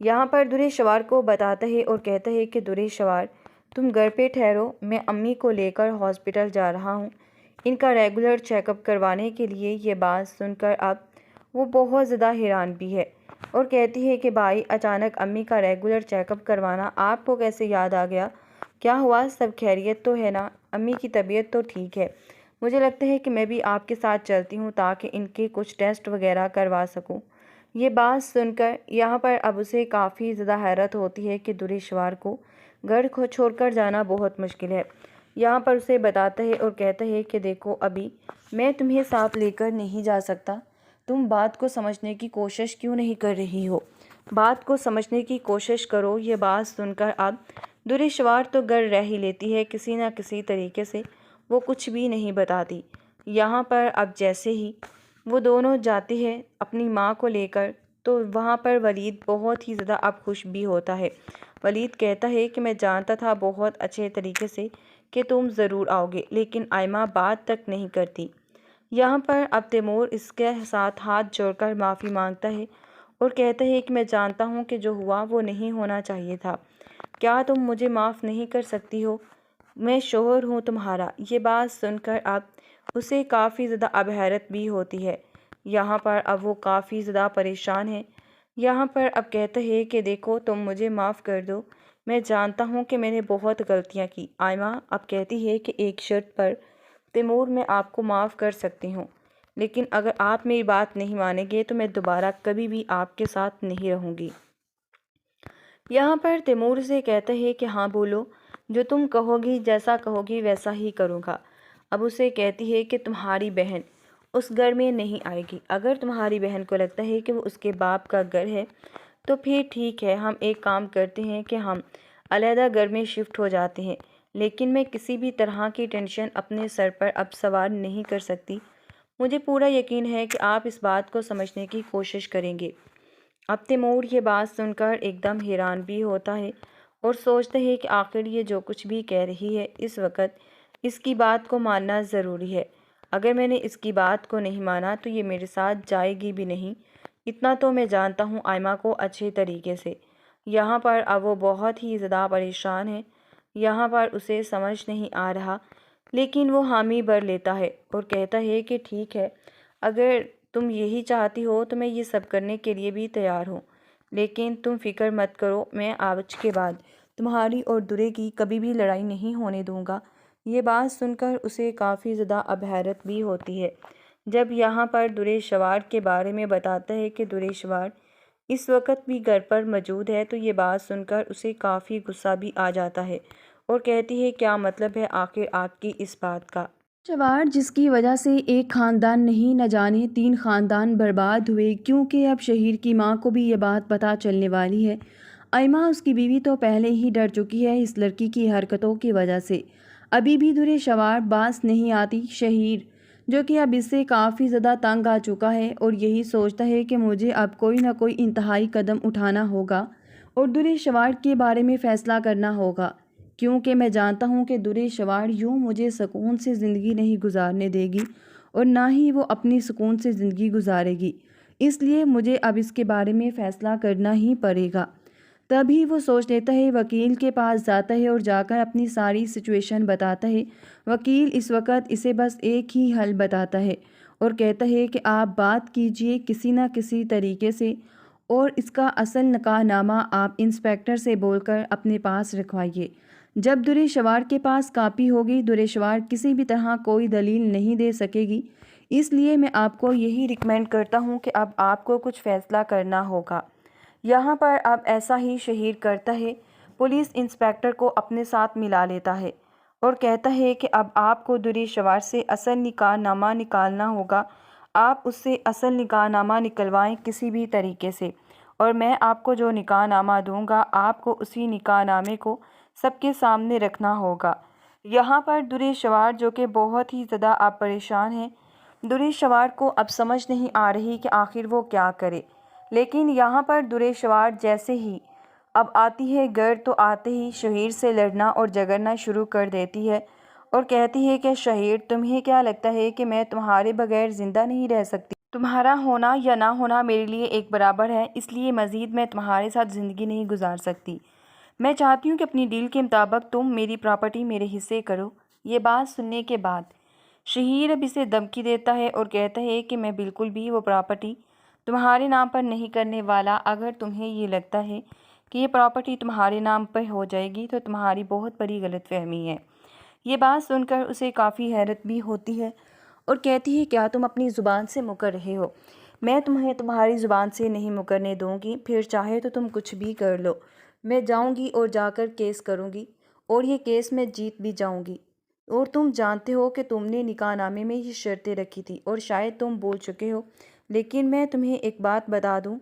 یہاں پر درے شوار کو بتاتا ہے اور کہتا ہے کہ درے شوار تم گھر پہ ٹھہرو، میں امی کو لے کر ہاسپٹل جا رہا ہوں ان کا ریگولر چیک اپ کروانے کے لیے۔ یہ بات سن کر اب وہ بہت زیادہ حیران بھی ہے اور کہتی ہے کہ بھائی اچانک امی کا ریگولر چیک اپ کروانا آپ کو کیسے یاد آ گیا؟ کیا ہوا؟ سب خیریت تو ہے نا؟ امی کی طبیعت تو ٹھیک ہے، مجھے لگتا ہے کہ میں بھی آپ کے ساتھ چلتی ہوں تاکہ ان کے کچھ ٹیسٹ وغیرہ کروا سکوں۔ یہ بات سن کر یہاں پر اب اسے کافی زیادہ حیرت ہوتی ہے کہ درے شوار کو گھر کو چھوڑ کر جانا بہت مشکل ہے۔ یہاں پر اسے بتاتا ہے اور کہتا ہے کہ دیکھو ابھی میں تمہیں ساتھ لے کر نہیں جا سکتا، تم بات کو سمجھنے کی کوشش کیوں نہیں کر رہی ہو؟ بات کو سمجھنے کی کوشش کرو۔ یہ بات سن کر اب درے شوار تو گھر رہ ہی لیتی ہے، کسی نہ کسی طریقے سے وہ کچھ بھی نہیں بتاتی۔ یہاں پر اب جیسے ہی وہ دونوں جاتے ہیں اپنی ماں کو لے کر، تو وہاں پر ولید بہت ہی زیادہ اب خوش بھی ہوتا ہے۔ ولید کہتا ہے کہ میں جانتا تھا بہت اچھے طریقے سے کہ تم ضرور آؤ گے، لیکن آئمہ بات تک نہیں کرتی۔ یہاں پر اب تیمور اس کے ساتھ ہاتھ جوڑ کر معافی مانگتا ہے اور کہتا ہے کہ میں جانتا ہوں کہ جو ہوا وہ نہیں ہونا چاہیے تھا، کیا تم مجھے معاف نہیں کر سکتی ہو؟ میں شوہر ہوں تمہارا۔ یہ بات سن کر اب اسے کافی زیادہ اب حیرت بھی ہوتی ہے۔ یہاں پر اب وہ کافی زیادہ پریشان ہے۔ یہاں پر اب کہتا ہے کہ دیکھو تم مجھے معاف کر دو، میں جانتا ہوں کہ میں نے بہت غلطیاں کی۔ آئمہ اب کہتی ہے کہ ایک شرط پر تیمور میں آپ کو معاف کر سکتی ہوں، لیکن اگر آپ میری بات نہیں مانیں گے تو میں دوبارہ کبھی بھی آپ کے ساتھ نہیں رہوں گی۔ یہاں پر تیمور سے کہتا ہے کہ ہاں بولو، جو تم کہو گی، جیسا کہو گی ویسا ہی کروں گا۔ اب اسے کہتی ہے کہ تمہاری بہن اس گھر میں نہیں آئے گی۔ اگر تمہاری بہن کو لگتا ہے کہ وہ اس کے باپ کا گھر ہے تو پھر ٹھیک ہے، ہم ایک کام کرتے ہیں کہ ہم علیحدہ گھر میں شفٹ ہو جاتے ہیں، لیکن میں کسی بھی طرح کی ٹینشن اپنے سر پر اب سوار نہیں کر سکتی۔ مجھے پورا یقین ہے کہ آپ اس بات کو سمجھنے کی کوشش کریں گے۔ اب تیمور یہ بات سن کر ایک دم حیران بھی ہوتا ہے اور سوچتا ہے کہ آخر یہ جو کچھ بھی کہہ رہی ہے اس وقت اس کی بات کو ماننا ضروری ہے۔ اگر میں نے اس کی بات کو نہیں مانا تو یہ میرے ساتھ جائے گی بھی نہیں، اتنا تو میں جانتا ہوں آئمہ کو اچھے طریقے سے۔ یہاں پر اب وہ بہت ہی زیادہ پریشان ہے۔ یہاں پر اسے سمجھ نہیں آ رہا، لیکن وہ حامی بھر لیتا ہے اور کہتا ہے کہ ٹھیک ہے، اگر تم یہی چاہتی ہو تو میں یہ سب کرنے کے لیے بھی تیار ہوں، لیکن تم فکر مت کرو، میں آج کے بعد تمہاری اور درے کی کبھی بھی لڑائی نہیں ہونے دوں گا۔ یہ بات سن کر اسے کافی زیادہ اب حیرت بھی ہوتی ہے جب یہاں پر درے شوار کے بارے میں بتاتا ہے کہ درے شوار اس وقت بھی گھر پر موجود ہے، تو یہ بات سن کر اسے کافی غصہ بھی آ جاتا ہے اور کہتی ہے کیا مطلب ہے آخر آپ کی اس بات کا؟ شوار جس کی وجہ سے ایک خاندان نہیں نہ جانے 3 خاندان برباد ہوئے، کیونکہ اب شہیر کی ماں کو بھی یہ بات پتہ چلنے والی ہے۔ آئمہ اس کی بیوی تو پہلے ہی ڈر چکی ہے اس لڑکی کی حرکتوں کی وجہ سے۔ ابھی بھی درے شوار باز نہیں آتی۔ شہیر جو کہ اب اس سے کافی زیادہ تنگ آ چکا ہے اور یہی سوچتا ہے کہ مجھے اب کوئی نہ کوئی انتہائی قدم اٹھانا ہوگا اور درے شوار کے بارے میں فیصلہ کرنا ہوگا، کیونکہ میں جانتا ہوں کہ درے شوار یوں مجھے سکون سے زندگی نہیں گزارنے دے گی اور نہ ہی وہ اپنی سکون سے زندگی گزارے گی، اس لیے مجھے اب اس کے بارے میں فیصلہ کرنا ہی پڑے گا۔ تبھی وہ سوچ لیتا ہے، وکیل کے پاس جاتا ہے اور جا کر اپنی ساری سچویشن بتاتا ہے۔ وکیل اس وقت اسے بس ایک ہی حل بتاتا ہے اور کہتا ہے کہ آپ بات کیجئے کسی نہ کسی طریقے سے اور اس کا اصل نکاح نامہ آپ انسپیکٹر سے بول کر اپنے پاس رکھوائیے۔ جب درے شوار کے پاس کاپی ہوگی، درے شوار کسی بھی طرح کوئی دلیل نہیں دے سکے گی، اس لیے میں آپ کو یہی ریکمینڈ کرتا ہوں کہ اب آپ کو کچھ فیصلہ کرنا ہوگا۔ یہاں پر اب ایسا ہی شہیر کرتا ہے، پولیس انسپیکٹر کو اپنے ساتھ ملا لیتا ہے اور کہتا ہے کہ اب آپ کو درے شوار سے اصل نکاح نامہ نکالنا ہوگا، آپ اس سے اصل نکاح نامہ نکلوائیں کسی بھی طریقے سے، اور میں آپ کو جو نکاح نامہ دوں گا آپ کو اسی نکاح نامے کو سب کے سامنے رکھنا ہوگا۔ یہاں پر درے شوار جو کہ بہت ہی زیادہ اب پریشان ہے، درے شوار کو اب سمجھ نہیں آ رہی کہ آخر وہ کیا کرے، لیکن یہاں پر درے شوار جیسے ہی اب آتی ہے گھر تو آتے ہی شہیر سے لڑنا اور جھگڑنا شروع کر دیتی ہے اور کہتی ہے کہ شہیر تمہیں کیا لگتا ہے کہ میں تمہارے بغیر زندہ نہیں رہ سکتی؟ تمہارا ہونا یا نہ ہونا میرے لیے ایک برابر ہے، اس لیے مزید میں تمہارے ساتھ زندگی نہیں گزار سکتی۔ میں چاہتی ہوں کہ اپنی ڈیل کے مطابق تم میری پراپرٹی میرے حصے کرو۔ یہ بات سننے کے بعد شہیر اب اسے دھمکی دیتا ہے اور کہتا ہے کہ میں بالکل بھی وہ پراپرٹی تمہارے نام پر نہیں کرنے والا۔ اگر تمہیں یہ لگتا ہے کہ یہ پراپرٹی تمہارے نام پر ہو جائے گی تو تمہاری بہت بڑی غلط فہمی ہے۔ یہ بات سن کر اسے کافی حیرت بھی ہوتی ہے اور کہتی ہے کیا تم اپنی زبان سے مکر رہے ہو؟ میں تمہیں تمہاری زبان سے نہیں مکرنے دوں گی، پھر چاہے تو تم کچھ بھی کر لو۔ میں جاؤں گی اور جا کر کیس کروں گی اور یہ کیس میں جیت بھی جاؤں گی۔ اور تم جانتے ہو کہ تم نے نکاح نامے میں یہ شرطیں رکھی تھی اور شاید تم بول چکے ہو، لیکن میں تمہیں ایک بات بتا دوں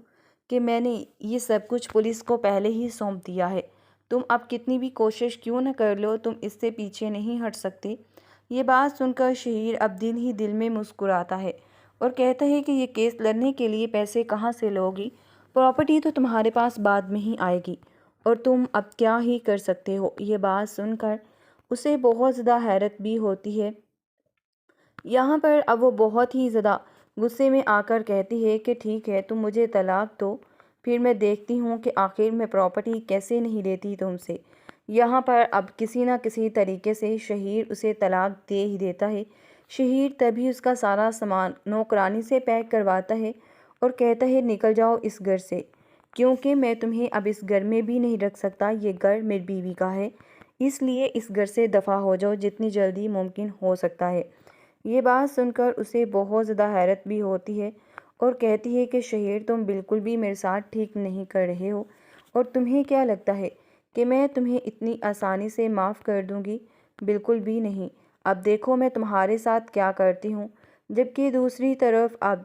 کہ میں نے یہ سب کچھ پولیس کو پہلے ہی سونپ دیا ہے۔ تم اب کتنی بھی کوشش کیوں نہ کر لو، تم اس سے پیچھے نہیں ہٹ سکتے۔ یہ بات سن کر شہیر اب دل ہی دل میں مسکراتا ہے اور کہتا ہے کہ یہ کیس لڑنے کے لیے پیسے کہاں سے لوگی؟ پراپرٹی تو تمہارے پاس بعد میں ہی آئے گی اور تم اب کیا ہی کر سکتے ہو؟ یہ بات سن کر اسے بہت زیادہ حیرت بھی ہوتی ہے۔ یہاں پر اب وہ بہت ہی زیادہ غصے میں آ کر کہتی ہے کہ ٹھیک ہے، تم مجھے طلاق دو، پھر میں دیکھتی ہوں کہ آخر میں پراپرٹی کیسے نہیں لیتی تم سے۔ یہاں پر اب کسی نہ کسی طریقے سے شہیر اسے طلاق دے ہی دیتا ہے۔ شہیر تبھی اس کا سارا سامان نوکرانی سے پیک کرواتا ہے اور کہتا ہے نکل جاؤ اس گھر سے، کیونکہ میں تمہیں اب اس گھر میں بھی نہیں رکھ سکتا، یہ گھر میری بیوی کا ہے، اس لیے اس گھر سے دفع ہو جاؤ جتنی جلدی ممکن ہو سکتا ہے۔ یہ بات سن کر اسے بہت زیادہ حیرت بھی ہوتی ہے اور کہتی ہے کہ شہیر تم بالکل بھی میرے ساتھ ٹھیک نہیں کر رہے ہو، اور تمہیں کیا لگتا ہے کہ میں تمہیں اتنی آسانی سے معاف کر دوں گی؟ بالکل بھی نہیں۔ اب دیکھو میں تمہارے ساتھ کیا کرتی ہوں۔ جبکہ دوسری طرف اب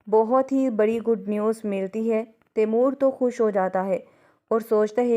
بہت ہی بڑی گڈ نیوز ملتی ہے۔ تیمور تو خوش ہو جاتا ہے اور سوچتا ہے